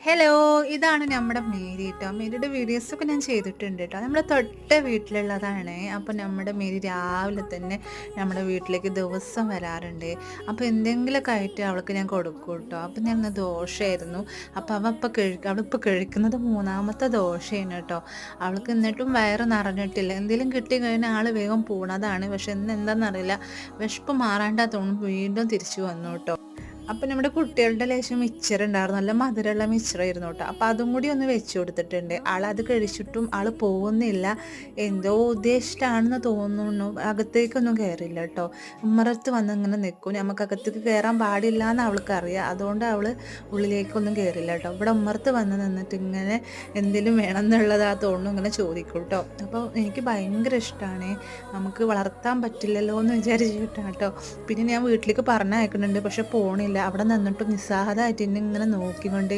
Hello! ഇതാണ് നമ്മുടെ Mary ട്ടോ. മേരിയുടെ വീഡിയോസൊക്കെ ഞാൻ ചെയ്തിട്ടുണ്ട് ട്ടോ. നമ്മുടെ തൊട്ട വീട്ടിലുള്ളതാണ്. അപ്പോൾ നമ്മുടെ മേരി രാവിലെ തന്നെ നമ്മുടെ വീട്ടിലേക്ക് ദിവസം വരാറുണ്ട്. അപ്പോൾ എന്തെങ്കിലുമൊക്കെ ആയിട്ട് അവൾക്ക് ഞാൻ കൊടുക്കും ട്ടോ. അപ്പോൾ ഞാൻ ഇന്ന് ദോശയായിരുന്നു. അപ്പോൾ അവളിപ്പോൾ കഴിക്കുന്നത് മൂന്നാമത്തെ ദോശയാണ് ട്ടോ. അവൾക്ക് എന്നിട്ടും വയറ് നിറഞ്ഞിട്ടില്ല. എന്തെങ്കിലും കിട്ടിക്കഴിഞ്ഞാൽ ആൾ വേഗം പോണതാണ്. പക്ഷെ ഇന്ന് എന്താണെന്നറിയില്ല, വിശപ്പ് മാറാണ്ടാ തോന്നുന്നു വീണ്ടും തിരിച്ചു വന്നു ട്ടോ. അപ്പം നമ്മുടെ കുട്ടികളുടെ ലേശം മിച്ചറുണ്ടായിരുന്നു. നല്ല മധുരമുള്ള മിച്ചറായിരുന്നു കേട്ടോ. അപ്പോൾ അതും കൂടി ഒന്ന് വെച്ച് കൊടുത്തിട്ടുണ്ട്. ആളത് കഴിച്ചിട്ടും ആൾ പോകുന്നില്ല. എന്തോ ഉദ്ദേശിച്ചിട്ടാണെന്ന് തോന്നുന്നു. അകത്തേക്കൊന്നും കയറില്ല കേട്ടോ. ഉമ്മറത്ത് വന്ന് ഇങ്ങനെ നിൽക്കും. നമുക്ക് അകത്തേക്ക് കയറാൻ പാടില്ല എന്ന് അവൾക്കറിയാം. അതുകൊണ്ട് അവൾ ഉള്ളിലേക്കൊന്നും കയറില്ല കേട്ടോ. ഇവിടെ ഉമ്മറത്ത് വന്ന് നിന്നിട്ട് ഇങ്ങനെ എന്തെങ്കിലും വേണം എന്നുള്ളതാ തോന്നുന്നു ഇങ്ങനെ ചോദിക്കും കേട്ടോ. അപ്പോൾ എനിക്ക് ഭയങ്കര ഇഷ്ടമാണ്. നമുക്ക് വളർത്താൻ പറ്റില്ലല്ലോ എന്ന് വിചാരിച്ചിട്ടാണ് കേട്ടോ. പിന്നെ ഞാൻ വീട്ടിലേക്ക് പറഞ്ഞയക്കുന്നുണ്ട്, പക്ഷെ പോണില്ല. അവിടെ നിന്നിട്ടും നിസ്സഹായതായിട്ട് എന്നെ ഇങ്ങനെ നോക്കിക്കൊണ്ടേ